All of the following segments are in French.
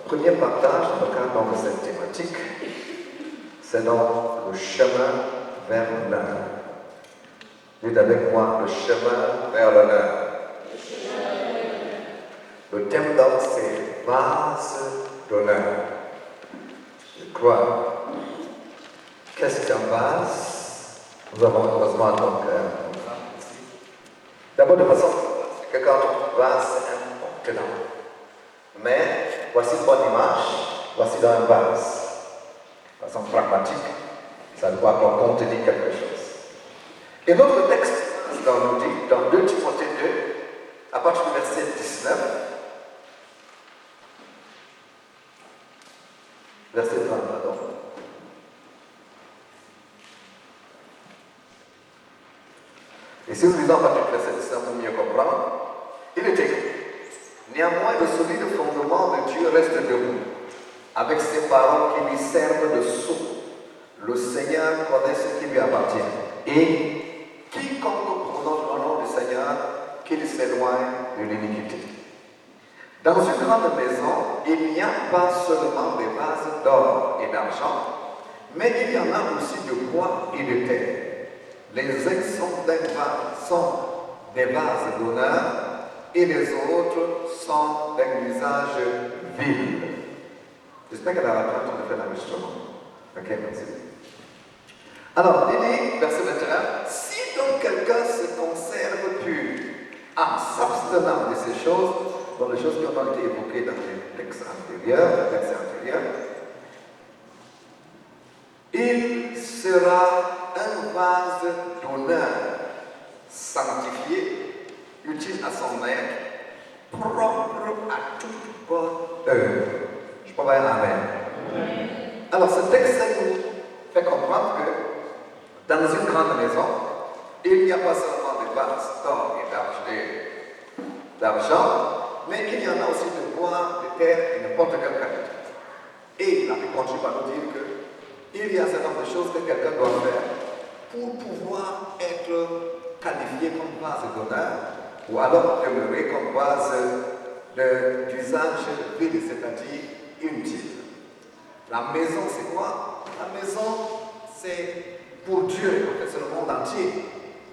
Premier partage dans cette thématique, c'est donc le chemin vers l'honneur. Dites avec moi, le chemin vers l'honneur. Le thème donc c'est base d'honneur. Je crois. Qu'est-ce qu'un base? Nous avons heureusement donc ici. D'abord, de façon que quand on vase, c'est un contenant. Mais voici une bonne image, voici dans un vase. De façon pragmatique, ça doit contenir quelque chose. Et notre texte, nous dit, dans 2 Timothée 2, à partir du verset 19, verset 20, pardon. Et si nous lisons à partir du verset 19 pour mieux comprendre, il est écrit: néanmoins, le solide fondement de Dieu reste debout, avec ses paroles qui lui servent de sceau. Le Seigneur connaît ce qui lui appartient. Et quiconque prononce le nom du Seigneur, qu'il s'éloigne de l'iniquité. Dans une grande maison, il n'y a pas seulement des vases d'or et d'argent, mais il y en a aussi de bois et de terre. Les uns sont des vases d'honneur et les autres sont d'un usage vil. J'espère qu'à la fin, on a fait l'enregistrement. Ok, merci. Alors, il dit, verset 21, si donc quelqu'un se conserve pur en s'abstenant de ces choses, dans les choses qui ont été évoquées dans les textes antérieurs, il sera un vase d'honneur, sanctifié, utile à son maître, propre à toute bonne œuvre. Je peux dire amen. Alors ce texte nous fait comprendre que dans une grande maison, il n'y a pas seulement des vases d'or et d'argent, mais il y en a aussi de bois, de terre et n'importe quelle qualité. Et la Bible va nous dire qu'il y a un certain nombre de choses que quelqu'un doit faire pour pouvoir être qualifié comme vase d'honneur ou alors demeurer comme vase d'usage vil, c'est-à-dire inutile. La maison, c'est quoi? La maison, c'est pour Dieu, en fait, c'est le monde entier.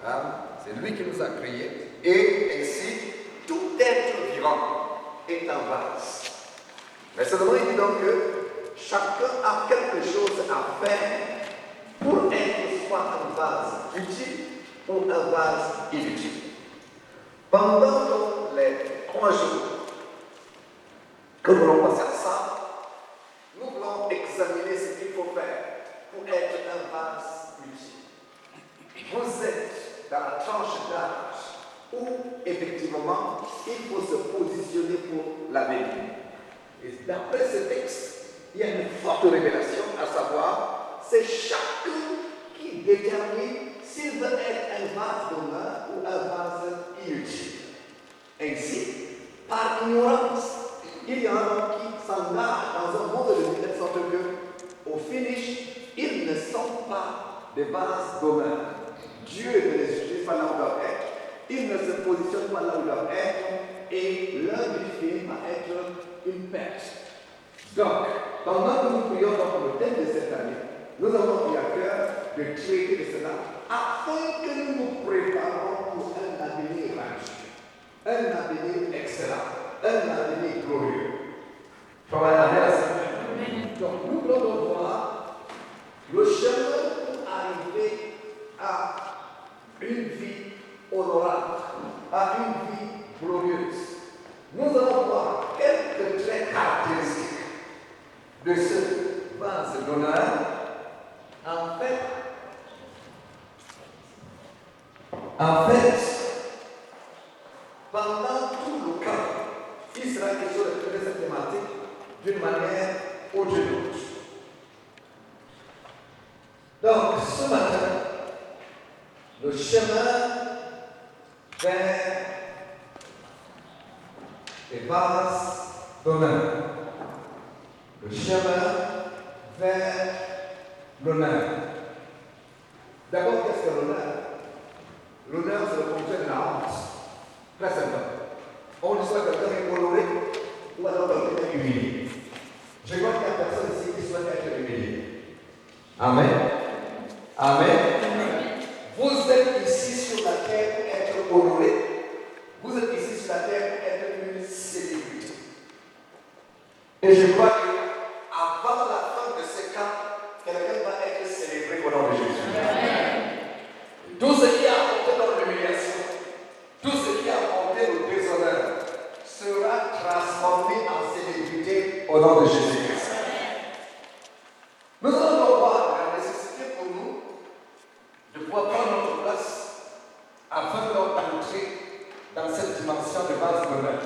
Hein? C'est lui qui nous a créés. Et ainsi, tout être vivant est un vase. Mais seulement, il dit donc que chacun a quelque chose à faire pour être soit un vase utile ou un vase inutile. Pendant les 3 jours que nous allons passer ensemble, nous voulons examiner ce qu'il faut faire pour être un vase utile. Vous êtes dans la tranche d'âge où, effectivement, il faut se positionner pour l'avenir. Et d'après ce texte, il y a une forte révélation, à savoir, c'est chacun qui détermine s'il veut être un vase d'honneur ou un vase inutile. Ainsi, par ignorance, il y en a qui s'engagent dans un monde de telle sorte que, au finish, ils ne sont pas des vases d'honneur. Dieu ne les utilise pas là où ils doivent être, ils ne se positionnent pas là où ils doivent être, et leur vie finit par être une perte. Donc, pendant que nous prions pour le thème de cette année, nous avons pris à cœur de traiter de cela afin que nous nous préparons pour un avenir radieux, un avenir excellent, un avenir glorieux. Donc, nous voulons voir le chemin pour arriver à une vie honorable, à une vie glorieuse. Nous allons voir quelques traits caractéristiques de ce vase d'honneur. En fait, pendant tout le camp, il sera question de traiter cette thématique d'une manière ou d'une autre. Donc, ce matin, le chemin vers les vases d'honneur. Le chemin vers l'honneur. D'abord, qu'est-ce que l'honneur? L'honneur, c'est le contraire de la honte. Très simple. On dit soit quelqu'un est honoré ou alors quelqu'un est humilié. Je crois qu'il y a personne ici qui souhaite être humilié. Amen. Amen. Vous êtes ici sur la terre pour être honoré. Vous êtes ici sur la terre pour être une célébrité. Et je crois qu'avant la fin de ce camp, quelqu'un va être célébré au nom de Jésus. Tout ce qui a apporté dans l'humiliation, tout ce qui a apporté le déshonneur, sera transformé en célébrité au nom de Jésus-Christ. Nous allons voir la nécessité pour nous de pouvoir prendre notre place afin d'entrer dans cette dimension de base d'honneur.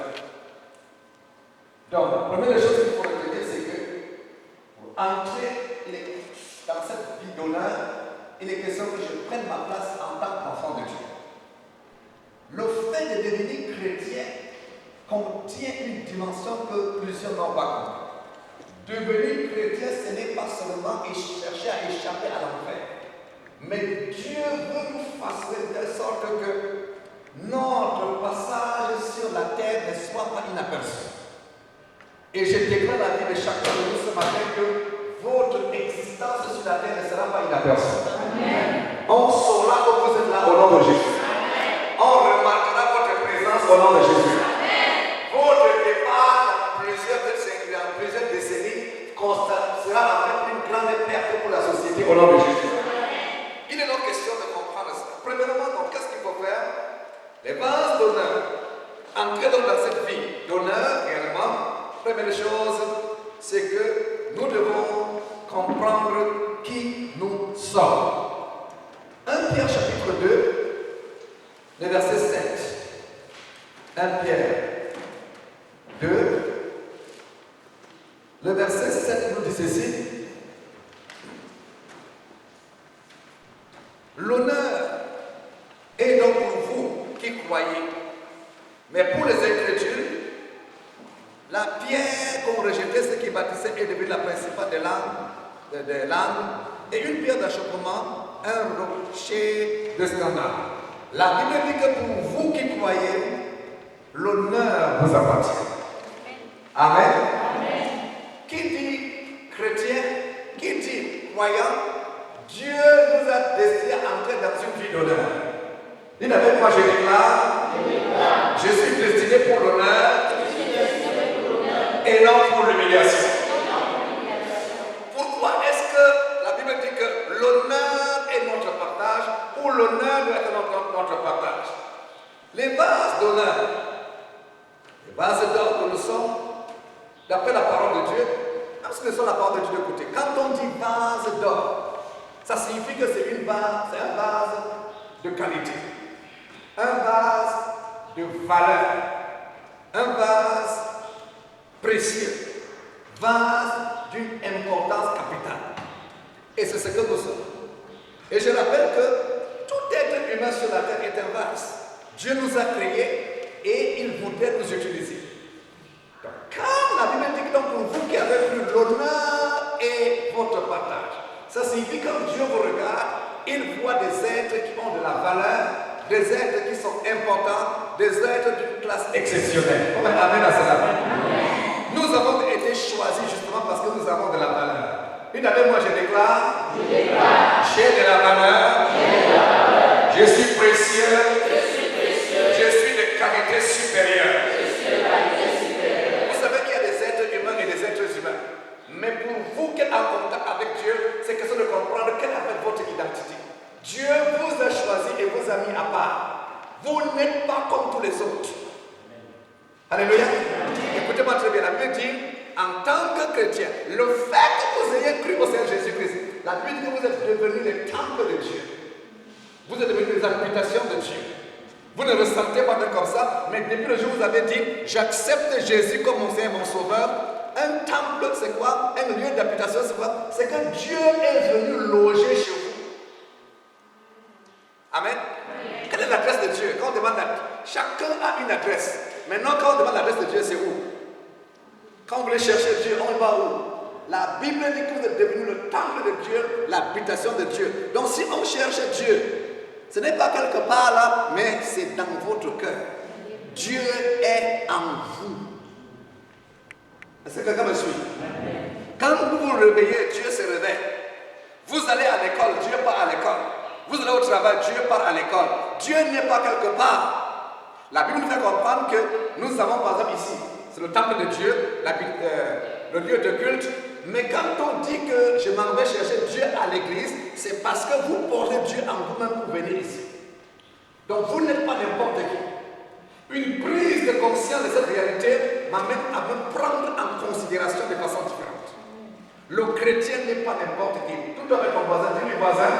Donc, la première chose qu'il faut retenir, c'est que pour entrer dans cette vie d'honneur, il est question que je prenne ma place en tant qu'enfant de Dieu. Le fait de devenir chrétien contient une dimension que plusieurs n'ont pas compris. Devenir chrétien, ce n'est pas seulement chercher à échapper à l'enfer. Mais Dieu veut nous façonner de telle sorte que notre passage sur la terre ne soit pas inaperçu. Et je déclare la vie de chacun de nous ce matin que votre existence sur la terre ne sera pas inaperçue. On saura que vous êtes là au nom de Jésus. On remarquera votre présence au nom de Jésus. Votre départ dans plusieurs décennies sera en fait une grande perte pour la société au nom de Jésus. Il est donc question de comprendre ça. Premièrement, donc, qu'est-ce qu'il faut faire? Les bases d'honneur. Entrer donc dans cette vie d'honneur, réellement, première chose, c'est que nous devons comprendre qui nous sommes. 1 Pierre chapitre 2, le verset 7. 1 Pierre 2, le verset 7 nous dit ceci. L'honneur est donc pour vous qui croyez. Mais pour les incrédules, la pierre qu'on rejetait, ce qui bâtissait, est devenue la principale des langues, et une pierre d'achoppement, un rocher de scandale. La Bible dit que pour vous qui croyez, l'honneur vous appartient. Amen. Amen. Qui dit chrétien, qui dit croyant, Dieu nous a destiné à entrer dans une vie d'honneur. Dites avec moi, je déclare, je suis destiné pour l'honneur et non pour l'humiliation. Pourquoi est-ce que la Bible dit que l'honneur est notre partage ou l'honneur doit être notre partage? Les bases d'honneur, les bases d'or que nous sommes, d'après la parole de Dieu, parce que nous sommes la parole de Dieu de côté. Quand on dit base d'or, ça signifie que c'est une base, c'est un vase de qualité, un vase de valeur, un vase précieux, vase d'une importance capitale. Et c'est ce que nous sommes. Et je rappelle que tout être humain sur la terre est un vase. Dieu nous a créés et il voudrait nous utiliser. Donc, quand la Bible dit que pour vous qui avez pris l'honneur et votre partage, ça signifie que quand Dieu vous regarde, il voit des êtres qui ont de la valeur, des êtres qui sont importants, des êtres d'une classe exceptionnelle. On va amen à cela. Nous avons été choisis justement parce que nous avons de la valeur. Une avec moi, je déclare, j'ai de la valeur, je suis précieux, je suis de qualité supérieure. Vous savez qu'il y a des êtres humains et des êtres humains. Mais pour vous qui êtes en contact avec Dieu, c'est question de comprendre quelle est votre identité. Dieu vous a choisi et vous a mis à part. Vous n'êtes pas comme tous les autres. Alléluia. Écoutez-moi très bien. La Bible dit, en tant que chrétien, le fait que vous ayez cru au Seigneur Jésus-Christ, la Bible dit que vous êtes devenus les temples de Dieu. Vous êtes devenus les habitations de Dieu. Vous ne ressentez pas comme ça, mais depuis le jour où vous avez dit, j'accepte Jésus comme mon Seigneur et mon Sauveur. Un temple, c'est quoi? Un lieu d'habitation, c'est quoi? C'est que Dieu est venu loger chez vous. Amen. Quelle est l'adresse de Dieu? Quand on demande chacun a une adresse. Maintenant, quand on demande l'adresse de Dieu, c'est où? Quand vous voulez chercher Dieu, on va où? La Bible dit que vous êtes devenu le temple de Dieu, l'habitation de Dieu. Donc si on cherche Dieu, ce n'est pas quelque part là, mais c'est dans votre cœur. Dieu est en vous. Est-ce que quelqu'un me suit? Quand vous vous réveillez, Dieu se réveille. Vous allez à l'école, Dieu part à l'école. Vous allez au travail, Dieu part à l'école. Dieu n'est pas quelque part. La Bible nous fait comprendre que nous avons par exemple ici, c'est le temple de Dieu, le lieu de culte. Mais quand on dit que je m'en vais chercher Dieu à l'église, c'est parce que vous portez Dieu en vous-même pour venir ici. Donc vous n'êtes pas n'importe qui. Une prise de conscience de cette réalité m'amène à me prendre en considération de façon différente. Le chrétien n'est pas n'importe qui. Tout avec ton voisin, dis le voisin.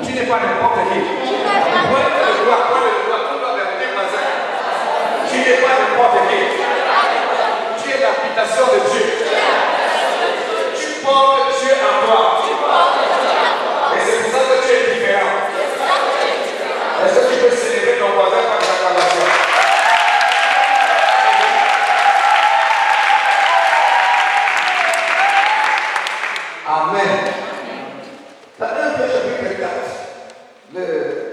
Tu n'es pas n'importe qui. Pointe le doigt, tout avec tes voisins. Tu n'es pas n'importe qui. Tu es l'habitation de Dieu. Tu portes Dieu en toi. Et c'est pour ça que tu es différent. Est-ce que tu peux célébrer ton voisin par sa acclamation? Amen. Dans 1 chapitre 4, le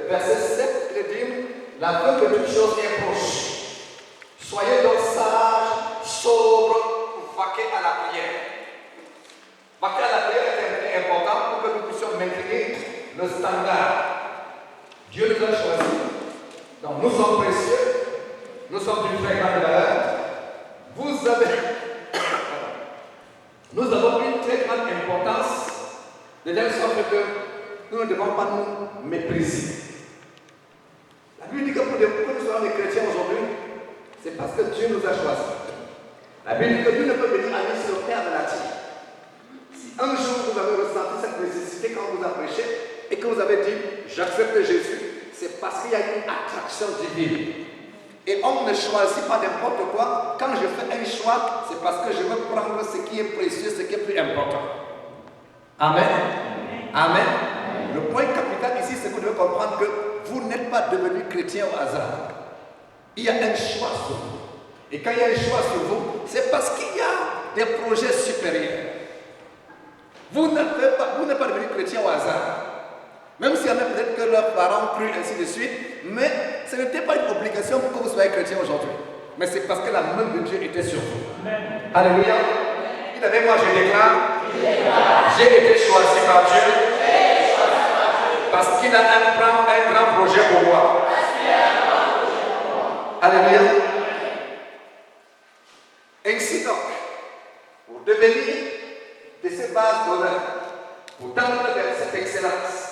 verset 7, il dit, la fin de toute chose est proche. Soyez donc sages, sobres, pour vaquer à la prière. Vaquer à la prière est important pour que nous puissions maintenir le standard. Dieu nous a choisis. Donc nous sommes précieux. Nous sommes d'une très grande valeur. Nous avons une très grande importance, de telle sorte que nous ne devons pas nous mépriser. La Bible dit que pour nous soyons des chrétiens aujourd'hui, c'est parce que Dieu nous a choisis. La Bible dit que nous ne pouvons venir à lui sur le Père de la terre. Si un jour vous avez ressenti cette nécessité quand on vous a prêché et que vous avez dit j'accepte Jésus, c'est parce qu'il y a une attraction divine. Et on ne choisit pas n'importe quoi. Quand je fais un choix, c'est parce que je veux prendre ce qui est précieux, ce qui est plus important. Amen. Amen. Le point capital ici, c'est que vous devez comprendre que vous n'êtes pas devenu chrétien au hasard. Il y a un choix sur vous. Et quand il y a un choix sur vous, c'est parce qu'il y a des projets supérieurs. Vous n'êtes pas devenu chrétien au hasard. Même s'il y en a peut-être que leurs parents crurent ainsi de suite, mais ce n'était pas une obligation pour que vous soyez chrétien aujourd'hui. Mais c'est parce que la main de Dieu était sur vous. Amen. Alléluia. Dites avec moi, je déclare, j'ai été choisi par Dieu parce qu'il a un grand projet pour moi. Alléluia. Ainsi donc, pour devenir de ces bases d'honneur, pour tendre vers cette excellence,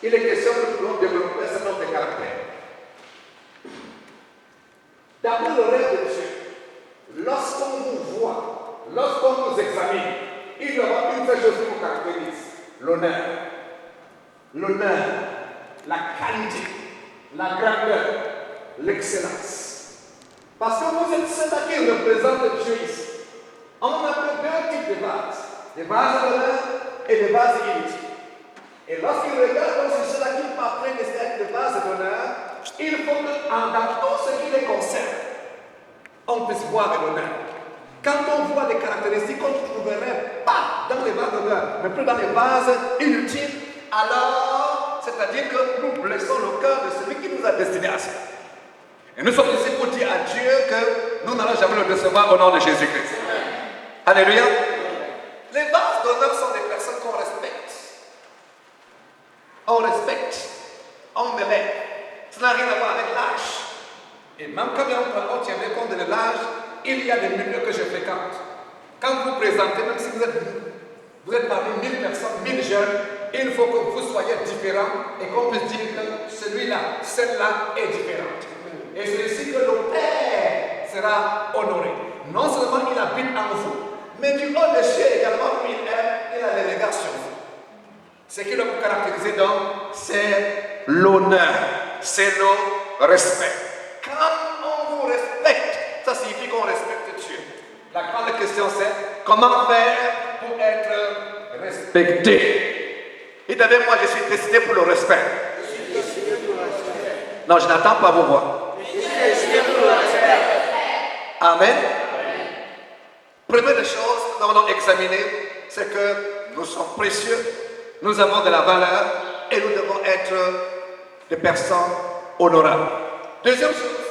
il est question que nous devons développer un certain nombre de caractères. D'après le rêve de Dieu, lorsqu'on vous voit, lorsqu'on vous examine, il y aura une seule chose qui vous caractérise: l'honneur. L'honneur, la qualité, la grandeur, l'excellence. Parce que vous êtes ceux-là qui représentent Dieu ici. On a deux types de bases: des bases d'honneur et des bases inutiles. Et lorsqu'il regarde sur ceux-là qui parlent de base d'honneur, il faut que dans tout ce qui les concerne, on puisse voir de l'honneur. Quand on voit des caractéristiques qu'on ne trouverait pas dans les bases d'honneur, mais plus dans les bases inutiles, alors, c'est-à-dire que nous blessons le cœur de celui qui nous a destinés à ça. Et nous sommes ici pour dire à Dieu que nous n'allons jamais le décevoir au nom de Jésus-Christ. Alléluia. Les bases d'honneur sont des personnes qu'on respecte. On respecte, on élève. Ça n'a rien à voir avec l'âge. Et même quand on tient compte de l'âge, il y a des milieux que je fréquente. Quand vous présentez, même si vous êtes parmi 1000 personnes, 1000 jeunes, il faut que vous soyez différents et qu'on puisse dire que celui-là, celle-là est différente. Et c'est ici que le Père sera honoré. Non seulement il habite en vous, mais du haut des cieux également, il a les regards sur vous. Ce qui doit vous caractériser donc, c'est l'honneur, c'est le respect. Quand on vous respecte, ça signifie qu'on respecte Dieu. La grande question c'est, comment faire pour être respecté? Et d'abord, moi je suis décidé pour le respect. Non, je n'attends pas vos voix. Amen. Première des choses que nous allons examiner, c'est que nous sommes précieux. Nous avons de la valeur et nous devons être des personnes honorables. Deuxième chose,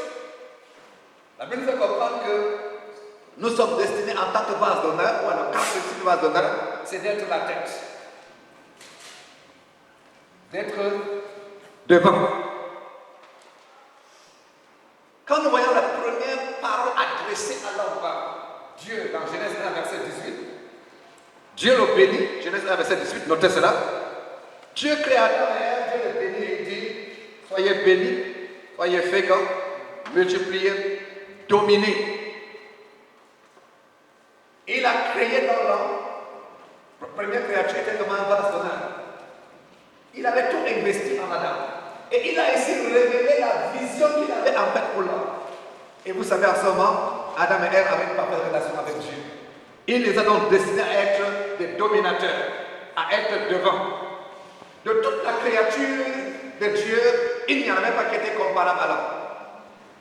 la Bible fait comprendre que Nous sommes destinés en tant que vase d'honneur, ou alors caractéristique de vase d'honneur, c'est d'être la tête. D'être devant. Quand nous voyons la première parole adressée à l'homme par Dieu dans Genèse 1, verset 18, Dieu le bénit, Genèse 1, verset 18, notez cela. Dieu créateur et Dieu le bénit et dit, soyez bénis, soyez féconds, multipliez, dominez. Il a créé dans l'homme, la première créature était comme un vase d'honneur. Il avait tout investi en Adam. Et il a ainsi révélé la vision qu'il avait en fait pour l'homme. Et vous savez, en ce moment, Adam et Ève avaient une parfaite relation avec Dieu. Il les a donc destinés à être des dominateurs, à être devant. De toute la créature de Dieu, il n'y en avait pas qui était comparable à l'homme.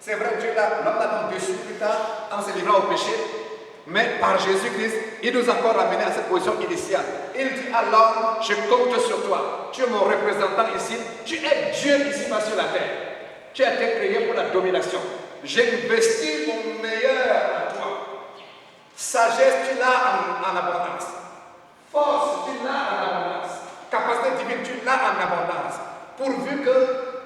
C'est vrai, Dieu l'homme l'a donc déçu plus tard en se livrant au péché. Mais par Jésus-Christ, il nous a encore ramené à cette position initiale. Il dit à l'homme, je compte sur toi. Tu es mon représentant ici. Tu es Dieu ici-bas sur la terre. Tu as été créé pour la domination. J'ai investi mon meilleur en toi. Sagesse, tu l'as en abondance. Force, tu l'as en abondance. Capacité divine, tu l'as en abondance. Pourvu que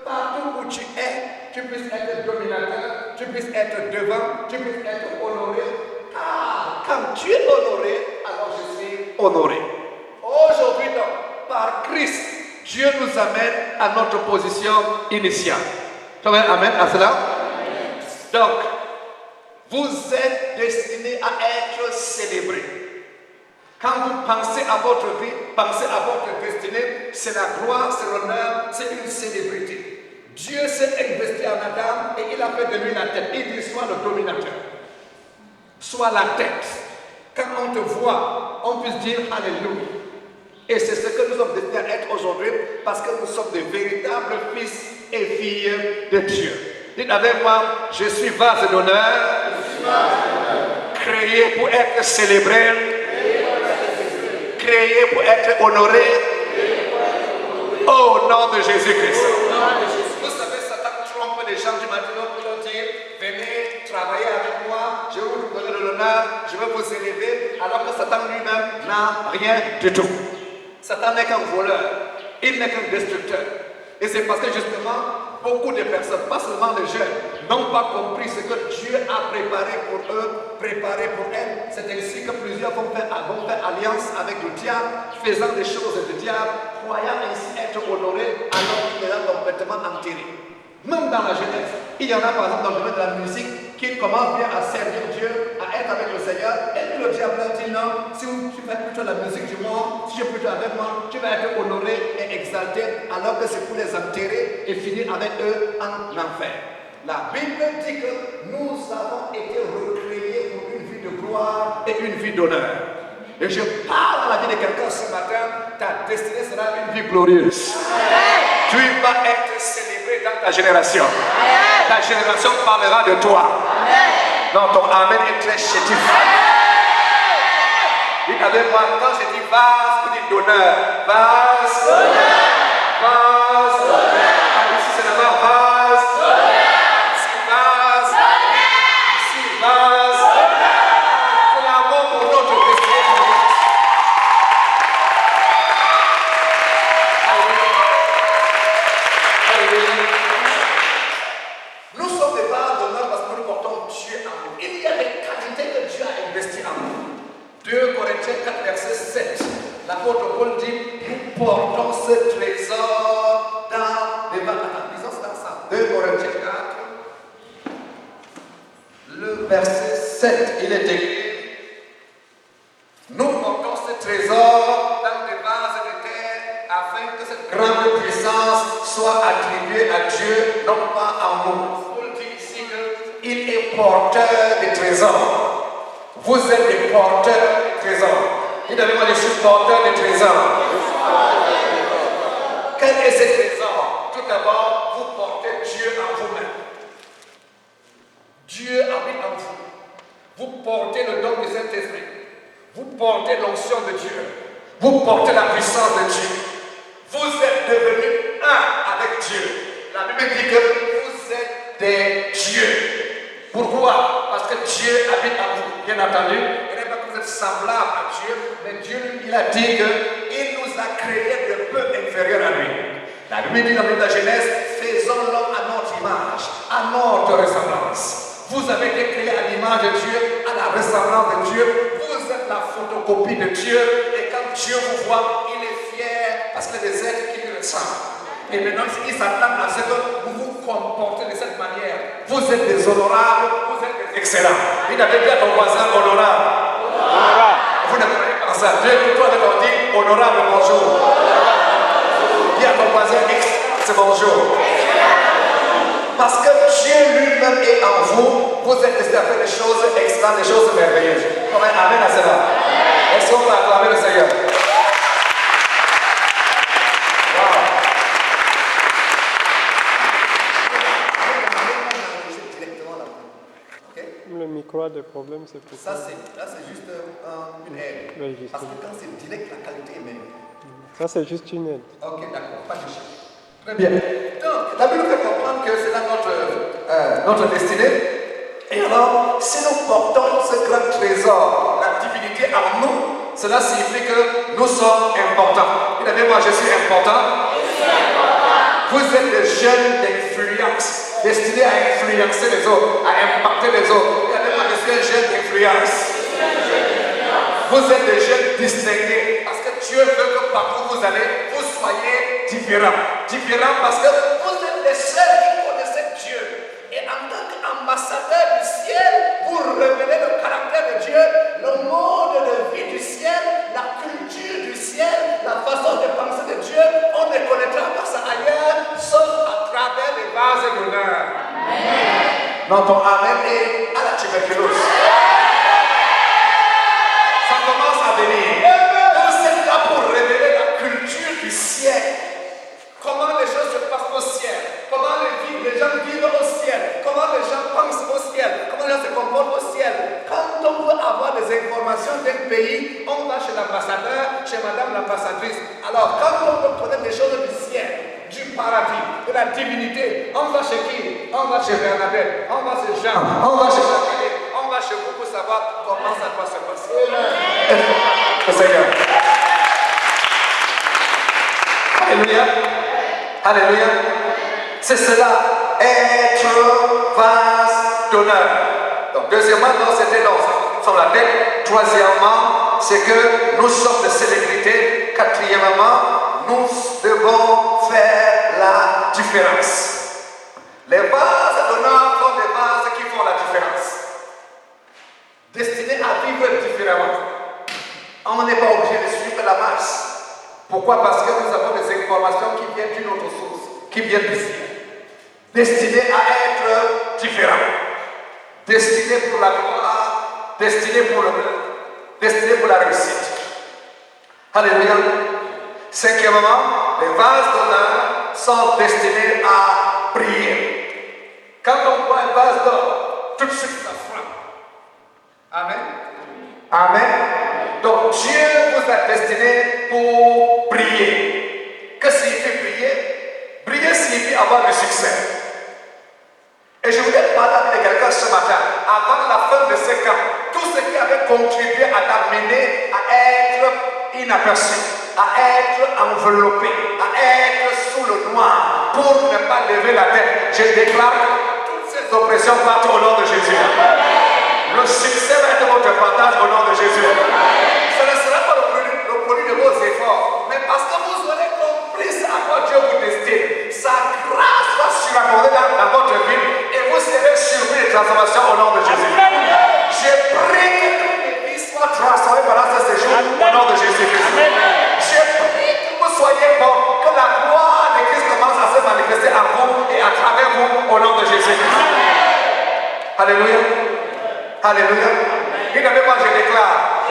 partout où tu es, tu puisses être dominateur, tu puisses être devant, tu puisses être honoré. Ah, quand tu es honoré, alors je suis honoré. Aujourd'hui donc, par Christ, Dieu nous amène à notre position initiale. Amen à cela. Amen. Donc, vous êtes destinés à être célébrés. Quand vous pensez à votre vie, pensez à votre destinée, c'est la gloire, c'est l'honneur, c'est une célébrité. Dieu s'est investi en Adam et il a fait de lui la tête. Il dit, sois le dominateur. Sois la tête. Quand on te voit, on puisse dire Alléluia. Et c'est ce que nous sommes destinés à être aujourd'hui parce que nous sommes des véritables fils et filles de Dieu. Dites avec moi, je suis vase d'honneur, créé pour être célébré, créé pour être honoré, au nom de Jésus-Christ. Vous savez, Satan trompe les gens du matin pour leur dire, venez travailler avec moi, je vais vous donner de l'honneur, je vais vous élever, alors que Satan lui-même n'a rien du tout. Satan n'est qu'un voleur, il n'est qu'un destructeur. Et c'est parce que justement, beaucoup de personnes, pas seulement les jeunes, n'ont pas compris ce que Dieu a préparé pour eux, préparé pour elles. C'est ainsi que plusieurs vont faire alliance avec le diable, faisant des choses du diable, croyant ainsi être honorés alors qu'ils sont complètement enterrés. Même dans la jeunesse, il y en a par exemple dans le domaine de la musique qui commencent bien à servir Dieu, à être avec le Seigneur, et puis le diable leur dit non, si tu fais plutôt la musique du monde, si tu es plutôt avec moi, tu vas être honoré et exalté, alors que c'est pour les enterrer et finir avec eux en enfer. La Bible dit que nous avons été recréés pour une vie de gloire et une vie d'honneur. Et je parle à la vie de quelqu'un ce matin, ta destinée sera une vie glorieuse. Tu vas être célébré dans ta génération. Ta génération parlera de toi. Non, ton amen est très chétif. Dites avec moi, quand je dis vase, vous dites d'honneur. Vase. Vase. Ici c'est là-bas, vase. Ici vase. Ici vase. C'est l'amour pour notre destinée. Nous sommes des vases d'honneur parce que nous portons Dieu en nous. Il y a des qualités que Dieu a investies en nous. 2 Corinthiens 4, verset 7. L'apôtre Paul dit, nous portons ce trésor dans les vases. Disons ça ensemble. 2 Corinthiens 4, le verset 7, il est écrit, nous portons ce trésor dans des vases de terre afin que cette grande puissance soit attribuée à Dieu, non pas en nous. Paul dit ici qu'il est porteur des trésors. Vous êtes des porteurs des trésors. Dites avec moi, je suis porteur des trésors. Quel est ce trésor? Tout d'abord, vous portez Dieu en vous-même. Dieu habite en vous. Vous portez le don du Saint-Esprit. Vous portez l'onction de Dieu. Vous portez la puissance de Dieu. Vous êtes devenus un avec Dieu. La Bible dit que vous êtes des dieux. Pourquoi? Parce que Dieu habite en vous. bien entendu, il n'est pas que vous êtes semblable à Dieu, mais Dieu, il a dit qu'il nous a créés de peu inférieurs à lui. La Bible dit dans le livre de la Genèse, faisons l'homme à notre image, à notre ressemblance. Vous avez été créés à l'image de Dieu, à la ressemblance de Dieu. Vous êtes la photocopie de Dieu. Et quand Dieu vous voit, il est fier parce qu'il y a des êtres qui lui ressemblent. Et maintenant, il s'attend à ce que vous vous comportez de cette manière. Vous êtes des honorables, vous êtes des excellents. Il avait dit à ton voisin honorable. Vous ne croyez pas ça. Dieu, toi, on dit honorable, bonjour. Dis à ton voisin, c'est bonjour. Parce que Dieu lui-même est en vous, vous êtes destinés à faire des choses extra, des choses merveilleuses. Amen à cela. Est-ce qu'on peut acclamer le Seigneur? Wow. Le micro a des problèmes, c'est pour ça. Là, c'est juste une aide. Oui, juste parce que quand c'est direct, la qualité est meilleure. Ça, c'est juste une aide. Ok, d'accord, pas de souci. Très bien. Donc, la Bible nous fait comprendre que c'est là notre destinée. Et alors, si nous portons ce grand trésor, la divinité en nous, cela signifie que nous sommes importants. Il avait moi, je suis important. Vous êtes des jeunes d'influence, destinés à influencer les autres, à impacter les autres. Il avait moi, je suis un jeune d'influence. Vous êtes des jeunes distingués parce que Dieu veut que partout où vous allez, vous soyez différents. Différents parce que vous êtes les seuls qui connaissent Dieu. Et en tant qu'ambassadeur du ciel, vous révélez le caractère de Dieu, le mode de vie du ciel, la culture du ciel, la façon de penser de Dieu. On ne connaîtra pas ça ailleurs, sauf à travers les vases d'honneur. Non, ton amen est à la tuberculose. Ça commence à venir. Vous êtes là pour révéler la culture du ciel. Comment les choses se passent au ciel. Comment les gens vivent au ciel. Comment les gens pensent au ciel. Comment les gens se comportent au ciel. Quand on veut avoir des informations d'un pays, on va chez l'ambassadeur, chez madame l'ambassadrice. Alors, quand on veut connaître des choses du ciel, du paradis, de la divinité, on va chez qui? On va chez Bernadette, on va chez Jean, on va chez Jacqueline, on va chez vous pour savoir comment ça doit se passer. Le Seigneur. Alléluia. Alléluia. C'est cela, être vase d'honneur. Donc, deuxièmement, non, c'était non, sur la tête. Troisièmement, c'est que nous sommes des célébrités. Quatrièmement, nous devons faire la différence. Les vases d'honneur sont des vases qui font la différence. Destinés à vivre différemment. On n'est pas obligé de suivre la masse. Pourquoi? Parce que nous avons des informations qui viennent d'une autre source, qui viennent d'ici. Destinés à être différents. Destinés pour la gloire, destinés pour le bien, destinés pour la réussite. Alléluia. Cinquièmement, les vases d'honneur sont destinés à briller. Quand on voit un vase d'or, tout de suite ça flamme. Amen. Amen. Donc Dieu vous a destiné pour briller. Que signifie briller? Briller signifie avoir du succès. Et je voulais parler de quelqu'un ce matin. Avant la fin de ce camp, tout ce qui avait contribué à t'amener à être inaperçu, à être enveloppé, à être sous le noir, pour ne pas lever la tête, je déclare que toutes ces oppressions partent au nom de Jésus. Le succès va être votre partage au nom de Jésus. Ce ne sera pas le produit de vos efforts, mais parce que vous aurez compris à quoi Dieu vous destine. Sa grâce va surabonder dans votre vie et vous serez surpris de transformation au nom de Jésus. Je prie que toutes les vies soient transformées par ce séjour au nom de Jésus-Christ. Je prie que vous soyez bons, que la gloire de Christ commence à se manifester en vous et à travers vous au nom de Jésus-Christ. Alléluia. Alléluia. Dites avec moi, je déclare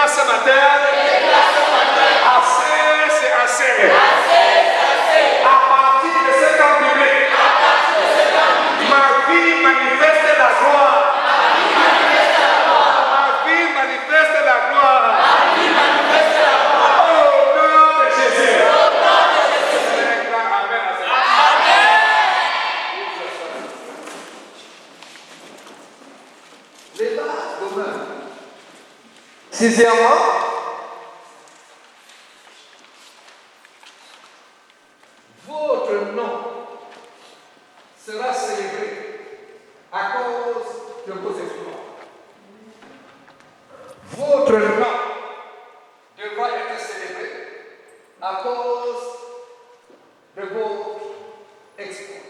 ce matin, assez, c'est assez. À partir de ce temps biblique, ma vie manifeste la gloire. Ma vie manifeste la gloire. Au nom de Jésus. Amen. Les bases demeurent. Sixièmement, votre nom sera célébré à cause de vos exploits. Votre nom devra être célébré à cause de vos exploits.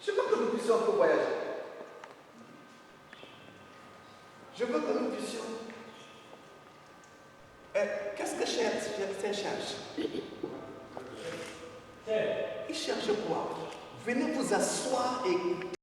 Je veux que nous puissions encore voyager. Je veux que nous puissions. Qu'est-ce que cherche? Il cherche quoi? Venez vous asseoir et